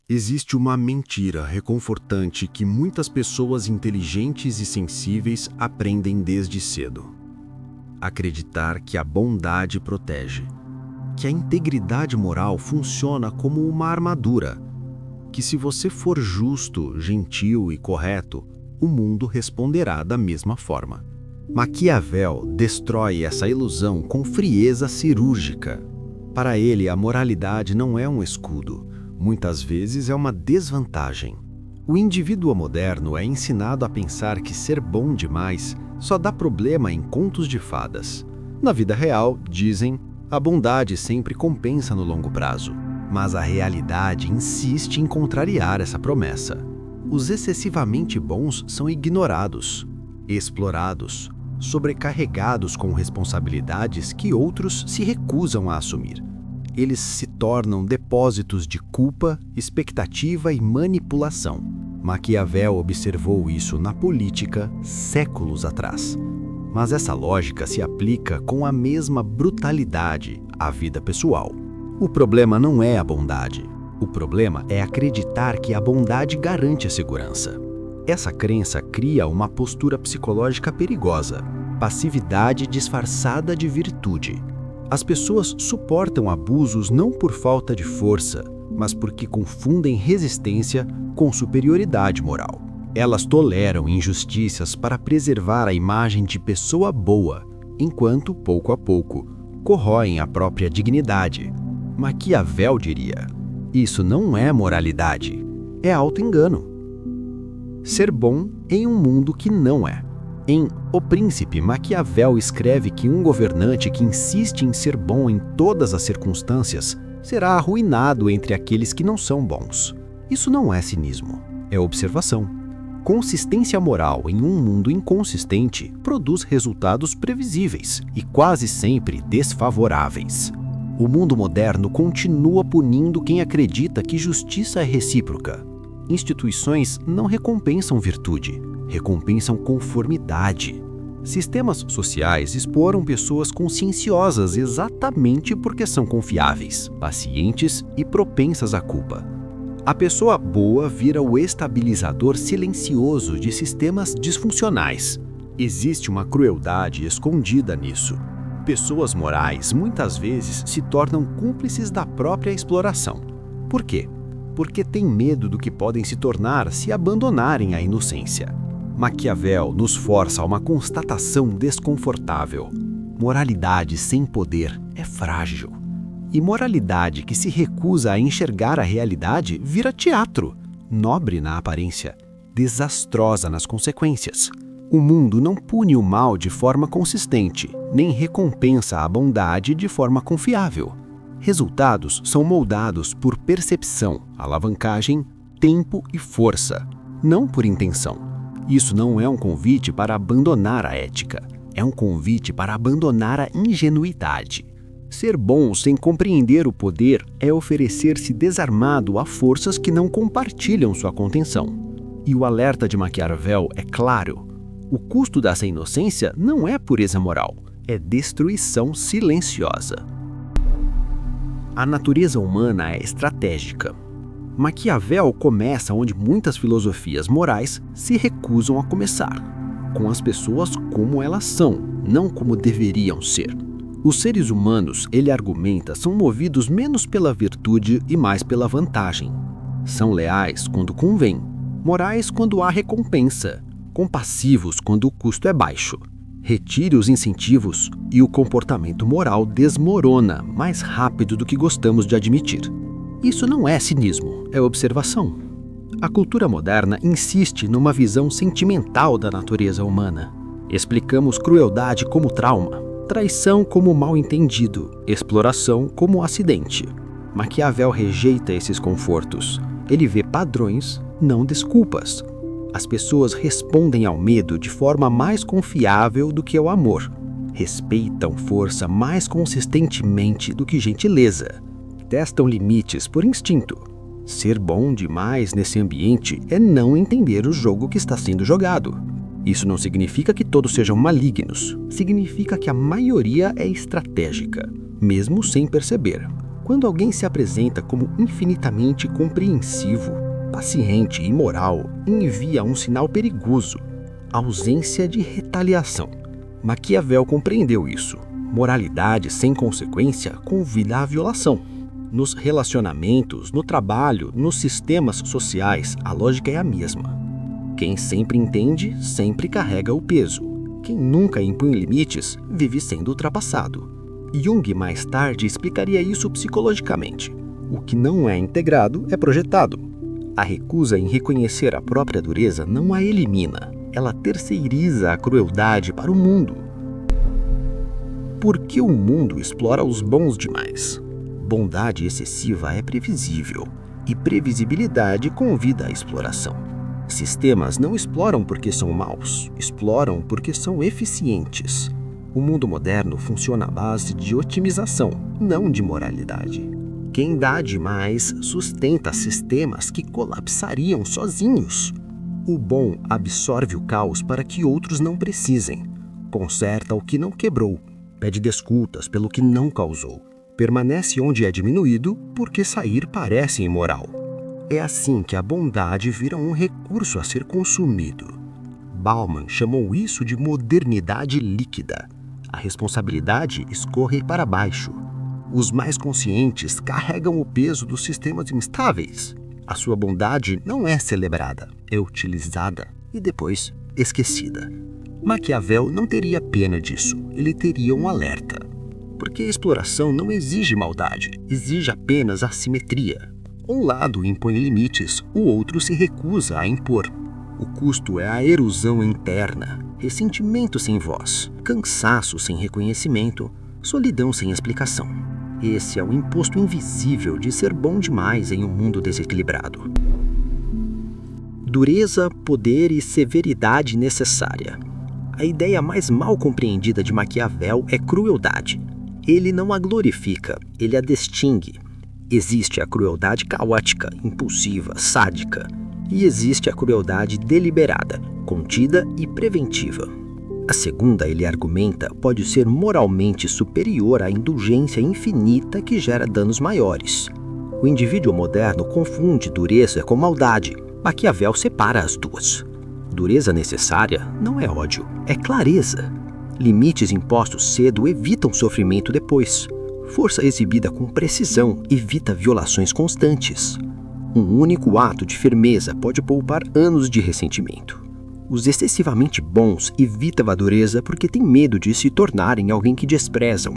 Existe uma mentira reconfortante que muitas pessoas inteligentes e sensíveis aprendem desde cedo. Acreditar que a bondade protege, que a integridade moral funciona como uma armadura, que se você for justo, gentil e correto, o mundo responderá da mesma forma. Maquiavel destrói essa ilusão com frieza cirúrgica. Para ele, a moralidade não é um escudo, muitas vezes é uma desvantagem. O indivíduo moderno é ensinado a pensar que ser bom demais só dá problema em contos de fadas. Na vida real, dizem, a bondade sempre compensa no longo prazo. Mas a realidade insiste em contrariar essa promessa. Os excessivamente bons são ignorados, explorados, sobrecarregados com responsabilidades que outros se recusam a assumir. Eles se tornam depósitos de culpa, expectativa e manipulação. Maquiavel observou isso na política séculos atrás. Mas essa lógica se aplica com a mesma brutalidade à vida pessoal. O problema não é a bondade. O problema é acreditar que a bondade garante a segurança. Essa crença cria uma postura psicológica perigosa, passividade disfarçada de virtude. As pessoas suportam abusos não por falta de força, mas porque confundem resistência com superioridade moral. Elas toleram injustiças para preservar a imagem de pessoa boa, enquanto, pouco a pouco, corroem a própria dignidade. Maquiavel diria: isso não é moralidade, é auto-engano. Ser bom em um mundo que não é. Em O Príncipe, Maquiavel escreve que um governante que insiste em ser bom em todas as circunstâncias será arruinado entre aqueles que não são bons. Isso não é cinismo, é observação. Consistência moral em um mundo inconsistente produz resultados previsíveis e quase sempre desfavoráveis. O mundo moderno continua punindo quem acredita que justiça é recíproca. Instituições não recompensam virtude, recompensam conformidade. Sistemas sociais exploram pessoas conscienciosas exatamente porque são confiáveis, pacientes e propensas à culpa. A pessoa boa vira o estabilizador silencioso de sistemas disfuncionais. Existe uma crueldade escondida nisso. Pessoas morais muitas vezes se tornam cúmplices da própria exploração. Por quê? Porque têm medo do que podem se tornar se abandonarem a inocência. Maquiavel nos força a uma constatação desconfortável. Moralidade sem poder é frágil. E moralidade que se recusa a enxergar a realidade vira teatro, nobre na aparência, desastrosa nas consequências. O mundo não pune o mal de forma consistente, nem recompensa a bondade de forma confiável. Resultados são moldados por percepção, alavancagem, tempo e força, não por intenção. Isso não é um convite para abandonar a ética, é um convite para abandonar a ingenuidade. Ser bom sem compreender o poder é oferecer-se desarmado a forças que não compartilham sua contenção. E o alerta de Maquiavel é claro. O custo dessa inocência não é pureza moral, é destruição silenciosa. A natureza humana é estratégica. Maquiavel começa onde muitas filosofias morais se recusam a começar, com as pessoas como elas são, não como deveriam ser. Os seres humanos, ele argumenta, são movidos menos pela virtude e mais pela vantagem. São leais quando convém, morais quando há recompensa, compassivos quando o custo é baixo. Retire os incentivos e o comportamento moral desmorona mais rápido do que gostamos de admitir. Isso não é cinismo, é observação. A cultura moderna insiste numa visão sentimental da natureza humana. Explicamos crueldade como trauma, traição como mal-entendido, exploração como acidente. Maquiavel rejeita esses confortos. Ele vê padrões, não desculpas. As pessoas respondem ao medo de forma mais confiável do que ao amor. Respeitam força mais consistentemente do que gentileza. Testam limites por instinto. Ser bom demais nesse ambiente é não entender o jogo que está sendo jogado. Isso não significa que todos sejam malignos. Significa que a maioria é estratégica, mesmo sem perceber. Quando alguém se apresenta como infinitamente compreensivo, paciente e moral, envia um sinal perigoso: ausência de retaliação. Maquiavel compreendeu isso. Moralidade sem consequência convida à violação. Nos relacionamentos, no trabalho, nos sistemas sociais, a lógica é a mesma. Quem sempre entende, sempre carrega o peso. Quem nunca impõe limites, vive sendo ultrapassado. Jung mais tarde explicaria isso psicologicamente. O que não é integrado é projetado. A recusa em reconhecer a própria dureza não a elimina, ela terceiriza a crueldade para o mundo. Por que o mundo explora os bons demais? Bondade excessiva é previsível, e previsibilidade convida à exploração. Sistemas não exploram porque são maus, exploram porque são eficientes. O mundo moderno funciona à base de otimização, não de moralidade. Quem dá demais sustenta sistemas que colapsariam sozinhos. O bom absorve o caos para que outros não precisem. Conserta o que não quebrou, pede desculpas pelo que não causou. Permanece onde é diminuído porque sair parece imoral. É assim que a bondade vira um recurso a ser consumido. Bauman chamou isso de modernidade líquida. A responsabilidade escorre para baixo. Os mais conscientes carregam o peso dos sistemas instáveis. A sua bondade não é celebrada, é utilizada e depois esquecida. Maquiavel não teria pena disso, ele teria um alerta. Porque a exploração não exige maldade, exige apenas assimetria. Um lado impõe limites, o outro se recusa a impor. O custo é a erosão interna, ressentimento sem voz, cansaço sem reconhecimento, solidão sem explicação. Esse é o imposto invisível de ser bom demais em um mundo desequilibrado. Dureza, poder e severidade necessária. A ideia mais mal compreendida de Maquiavel é crueldade. Ele não a glorifica, ele a distingue. Existe a crueldade caótica, impulsiva, sádica. E existe a crueldade deliberada, contida e preventiva. A segunda, ele argumenta, pode ser moralmente superior à indulgência infinita que gera danos maiores. O indivíduo moderno confunde dureza com maldade. Maquiavel separa as duas. Dureza necessária não é ódio, é clareza. Limites impostos cedo evitam sofrimento depois. Força exibida com precisão evita violações constantes. Um único ato de firmeza pode poupar anos de ressentimento. Os excessivamente bons evitam a dureza porque têm medo de se tornarem alguém que desprezam.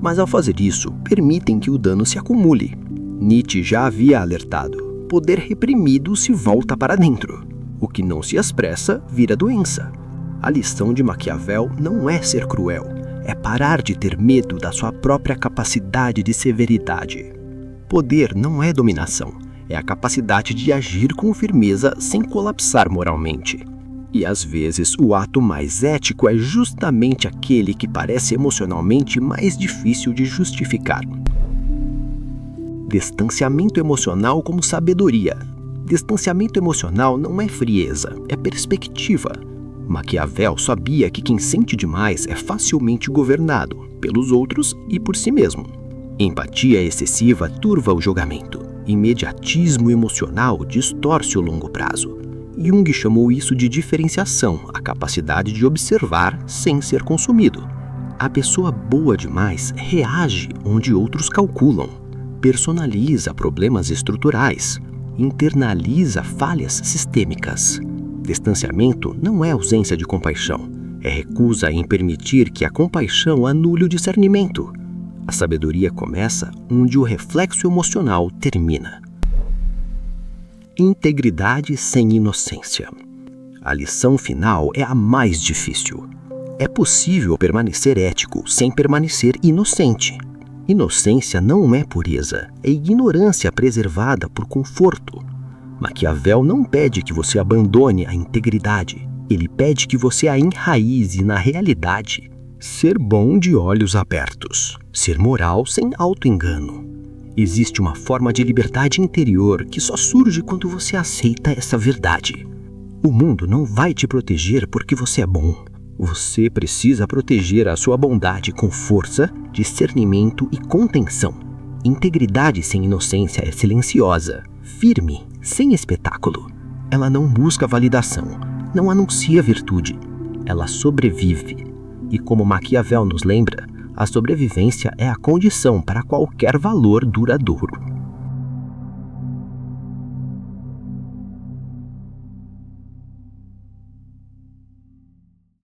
Mas ao fazer isso, permitem que o dano se acumule. Nietzsche já havia alertado: poder reprimido se volta para dentro. O que não se expressa vira doença. A lição de Maquiavel não é ser cruel, é parar de ter medo da sua própria capacidade de severidade. Poder não é dominação, é a capacidade de agir com firmeza sem colapsar moralmente. E às vezes o ato mais ético é justamente aquele que parece emocionalmente mais difícil de justificar. Distanciamento emocional como sabedoria. Distanciamento emocional não é frieza, é perspectiva. Maquiavel sabia que quem sente demais é facilmente governado pelos outros e por si mesmo. Empatia excessiva turva o julgamento. Imediatismo emocional distorce o longo prazo. Jung chamou isso de diferenciação, a capacidade de observar sem ser consumido. A pessoa boa demais reage onde outros calculam, personaliza problemas estruturais, internaliza falhas sistêmicas. Distanciamento não é ausência de compaixão, é recusa em permitir que a compaixão anule o discernimento. A sabedoria começa onde o reflexo emocional termina. Integridade sem inocência. A lição final é a mais difícil. É possível permanecer ético sem permanecer inocente. Inocência não é pureza, é ignorância preservada por conforto. Maquiavel não pede que você abandone a integridade, ele pede que você a enraize na realidade. Ser bom de olhos abertos, ser moral sem auto-engano. Existe uma forma de liberdade interior que só surge quando você aceita essa verdade. O mundo não vai te proteger porque você é bom. Você precisa proteger a sua bondade com força, discernimento e contenção. Integridade sem inocência é silenciosa, firme, sem espetáculo. Ela não busca validação, não anuncia virtude. Ela sobrevive. E como Maquiavel nos lembra, a sobrevivência é a condição para qualquer valor duradouro.